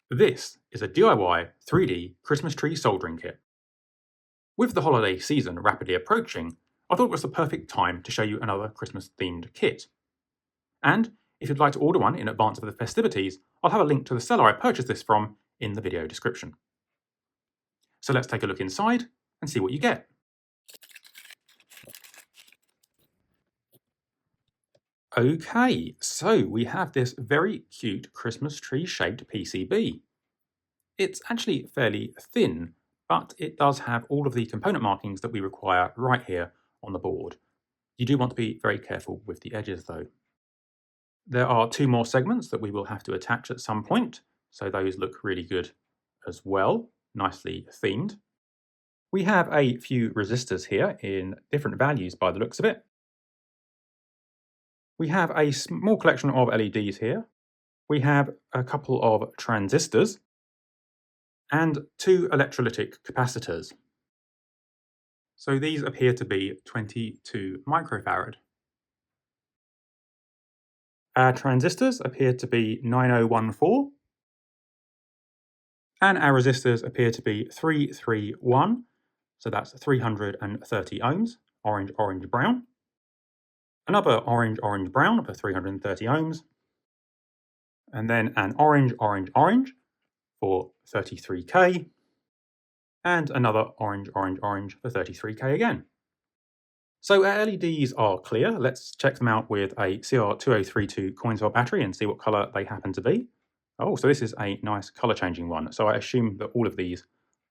This is a DIY 3D Christmas tree soldering kit. With the holiday season rapidly approaching, I thought it was the perfect time to show you another Christmas themed kit. And if you'd like to order one in advance of the festivities, I'll have a link to the seller I purchased this from in the video description. So let's take a look inside and see what you get. Okay, so we have this very cute Christmas tree shaped PCB. It's actually fairly thin, but it does have all of the component markings that we require right here on the board. You do want to be very careful with the edges though. There are two more segments that we will have to attach at some point, so those look really good as well, nicely themed. We have a few resistors here in different values by the looks of it. We have a small collection of LEDs here. We have a couple of transistors and two electrolytic capacitors. So these appear to be 22 microfarad. Our transistors appear to be 9014, and our resistors appear to be 331, so that's 330 ohms, orange, orange, brown. Another orange, orange, brown for 330 ohms, and then an orange, orange, orange for 33k, and another orange, orange, orange for 33k again. So our LEDs are clear. Let's check them out with a CR2032 coin cell battery and see what colour they happen to be. Oh, so this is a nice colour changing one. So I assume that all of these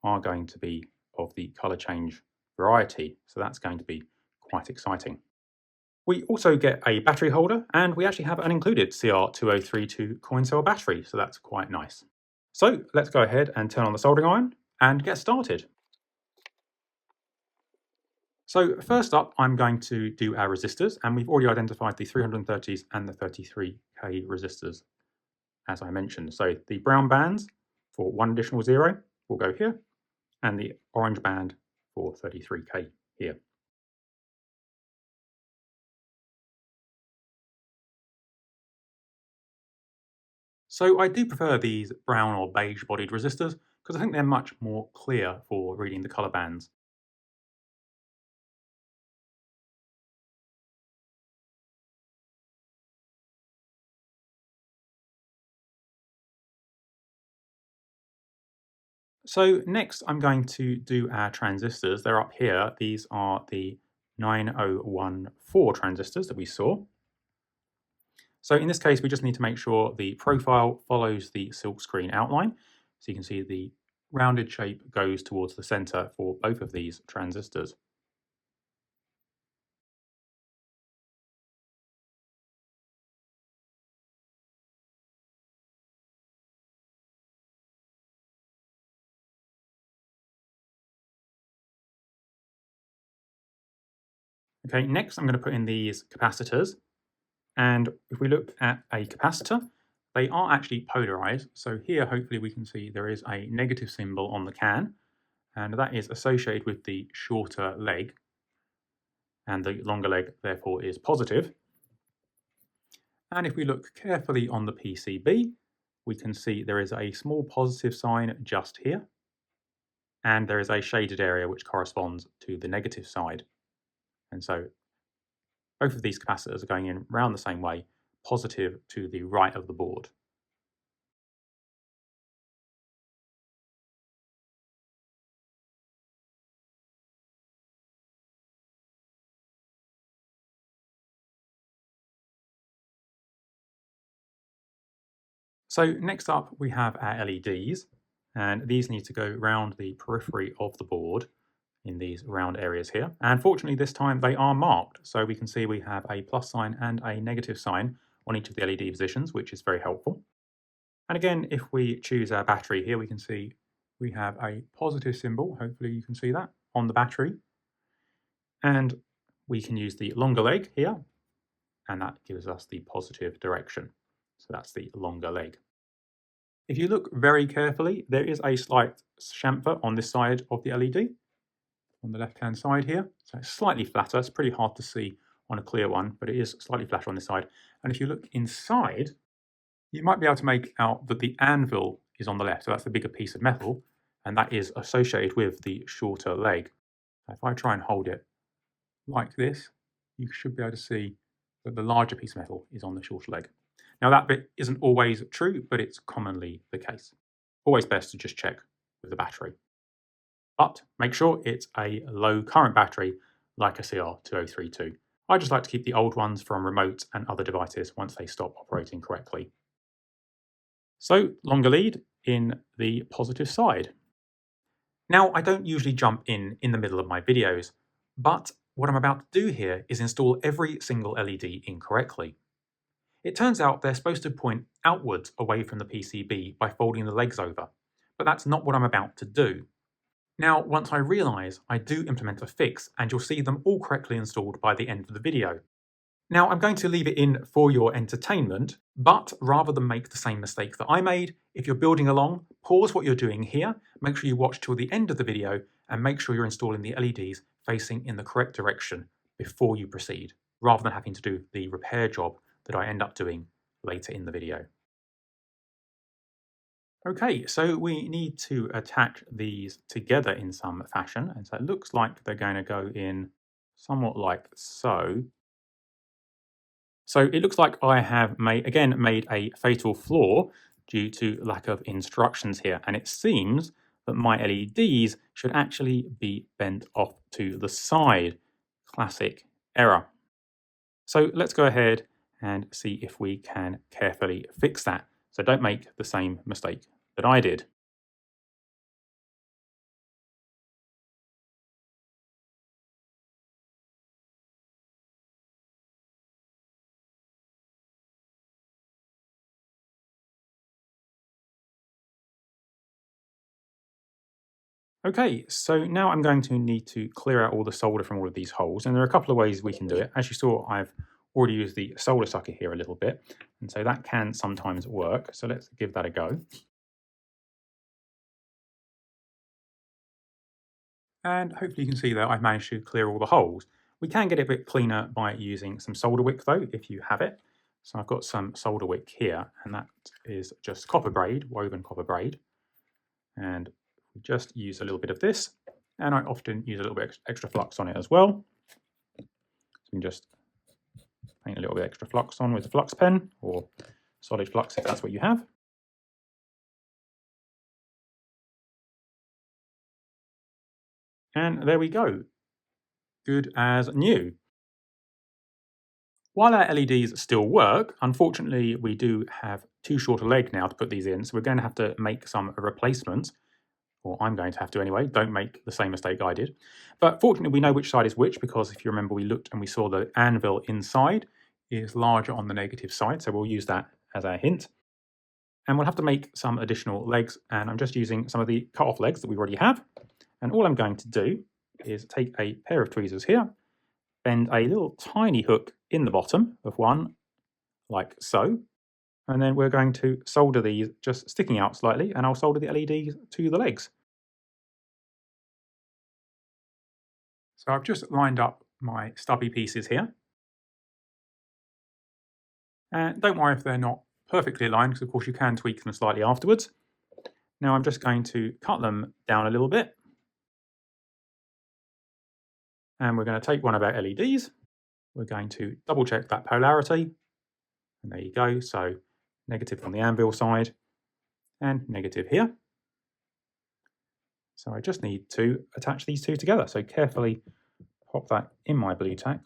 are going to be of the colour change variety. So that's going to be quite exciting. We also get a battery holder, and we actually have an included CR2032 coin cell battery. So that's quite nice. So let's go ahead and turn on the soldering iron and get started. So first up, I'm going to do our resistors, and we've already identified the 330s and the 33k resistors, as I mentioned. So the brown bands for one additional zero will go here, and the orange band for 33k here. So I do prefer these brown or beige bodied resistors because I think they're much more clear for reading the colour bands. So next I'm going to do our transistors. They're up here. These are the 9014 transistors that we saw. So in this case, we just need to make sure the profile follows the silkscreen outline. So you can see the rounded shape goes towards the center for both of these transistors. Okay, next I'm going to put in these capacitors. And if we look at a capacitor, they are actually polarized. So here, hopefully we can see there is a negative symbol on the can, and that is associated with the shorter leg, and the longer leg therefore is positive. And if we look carefully on the PCB, we can see there is a small positive sign just here, and there is a shaded area which corresponds to the negative side. And so both of these capacitors are going in round the same way, positive to the right of the board. So next up we have our LEDs, and these need to go round the periphery of the board in these round areas here. And fortunately this time they are marked, so we can see we have a plus sign and a negative sign on each of the LED positions, which is very helpful. And again, if we choose our battery here, we can see we have a positive symbol, hopefully you can see that, on the battery. And we can use the longer leg here, and that gives us the positive direction. So that's the longer leg. If you look very carefully, there is a slight chamfer on this side of the LED, on the left-hand side here. So it's slightly flatter. It's pretty hard to see on a clear one, but it is slightly flatter on this side. And if you look inside, you might be able to make out that the anvil is on the left. So that's the bigger piece of metal, and that is associated with the shorter leg. If I try and hold it like this, you should be able to see that the larger piece of metal is on the shorter leg. Now that bit isn't always true, but it's commonly the case. Always best to just check with the battery. But make sure it's a low current battery like a CR2032. I just like to keep the old ones from remote and other devices once they stop operating correctly. So longer lead in the positive side. Now I don't usually jump in the middle of my videos, but what I'm about to do here is install every single LED incorrectly. It turns out they're supposed to point outwards away from the PCB by folding the legs over, but that's not what I'm about to do. Now, once I realise, I do implement a fix, and you'll see them all correctly installed by the end of the video. Now, I'm going to leave it in for your entertainment, but rather than make the same mistake that I made, if you're building along, pause what you're doing here, make sure you watch till the end of the video, and make sure you're installing the LEDs facing in the correct direction before you proceed, rather than having to do the repair job that I end up doing later in the video. Okay, so we need to attach these together in some fashion, and so it looks like they're going to go in somewhat like so. So it looks like I have made a fatal flaw due to lack of instructions here, and it seems that my LEDs should actually be bent off to the side. Classic error. So let's go ahead and see if we can carefully fix that. So don't make the same mistake that I did. Okay, so now I'm going to need to clear out all the solder from all of these holes, and there are a couple of ways we can do it. As you saw, I've already used the solder sucker here a little bit, and so that can sometimes work. So let's give that a go. And hopefully you can see that I've managed to clear all the holes. We can get it a bit cleaner by using some solder wick though, if you have it. So I've got some solder wick here, and that is just copper braid, woven copper braid. And we just use a little bit of this, and I often use a little bit extra flux on it as well. So you can just paint a little bit extra flux on with a flux pen, or solid flux if that's what you have. And there we go. Good as new. While our LEDs still work, unfortunately we do have too short a leg now to put these in, so we're going to have to make some replacements, or I'm going to have to anyway. Don't make the same mistake I did. But fortunately we know which side is which, because if you remember we looked and we saw the anvil inside is larger on the negative side, so we'll use that as our hint. And we'll have to make some additional legs, and I'm just using some of the cut-off legs that we already have. And all I'm going to do is take a pair of tweezers here, bend a little tiny hook in the bottom of one, like so, and then we're going to solder these just sticking out slightly, and I'll solder the LEDs to the legs. So I've just lined up my stubby pieces here. And don't worry if they're not perfectly aligned, because of course you can tweak them slightly afterwards. Now I'm just going to cut them down a little bit. And we're going to take one of our LEDs. We're going to double check that polarity. And there you go. So negative on the anvil side and negative here. So I just need to attach these two together. So carefully pop that in my blue tack.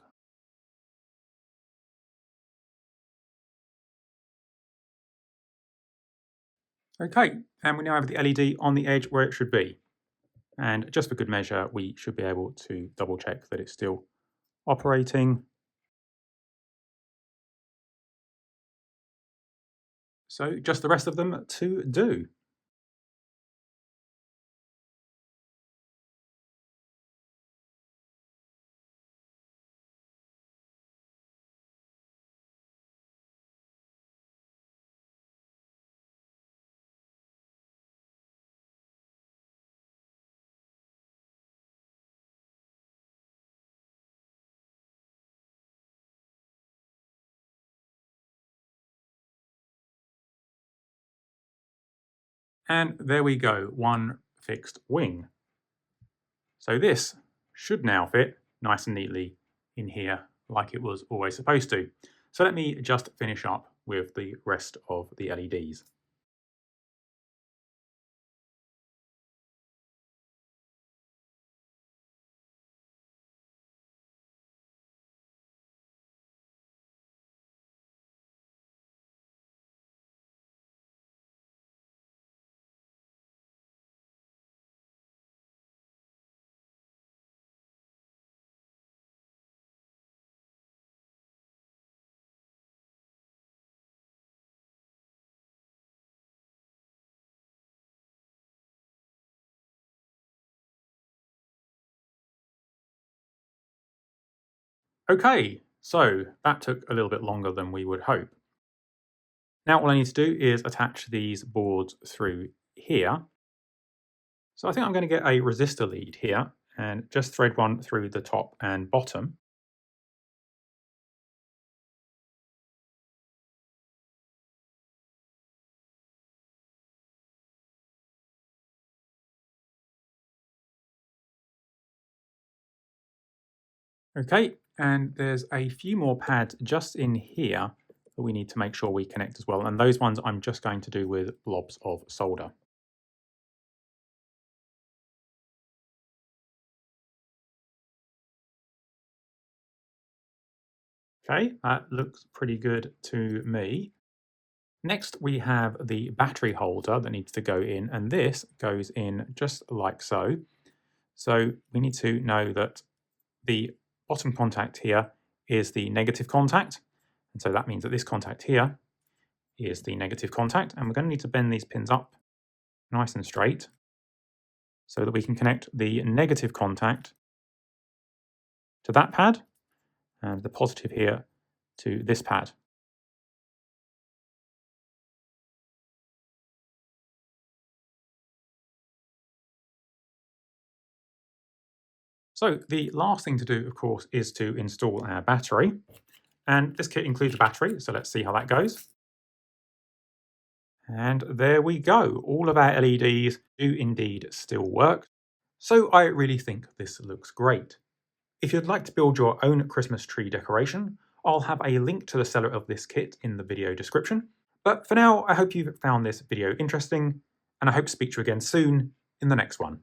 Okay, and we now have the LED on the edge where it should be. And just for good measure, we should be able to double check that it's still operating. So just the rest of them to do. And there we go, one fixed wing. So this should now fit nice and neatly in here like it was always supposed to. So let me just finish up with the rest of the LEDs. Okay, so that took a little bit longer than we would hope. Now all I need to do is attach these boards through here. So I think I'm going to get a resistor lead here and just thread one through the top and bottom. Okay, and there's a few more pads just in here that we need to make sure we connect as well. And those ones I'm just going to do with blobs of solder. Okay, that looks pretty good to me. Next, we have the battery holder that needs to go in, and this goes in just like so. So we need to know that the bottom contact here is the negative contact. And so that means that this contact here is the negative contact. And we're going to need to bend these pins up nice and straight so that we can connect the negative contact to that pad and the positive here to this pad. So the last thing to do, of course, is to install our battery. And this kit includes a battery, so let's see how that goes. And there we go. All of our LEDs do indeed still work. So I really think this looks great. If you'd like to build your own Christmas tree decoration, I'll have a link to the seller of this kit in the video description. But for now, I hope you've found this video interesting, and I hope to speak to you again soon in the next one.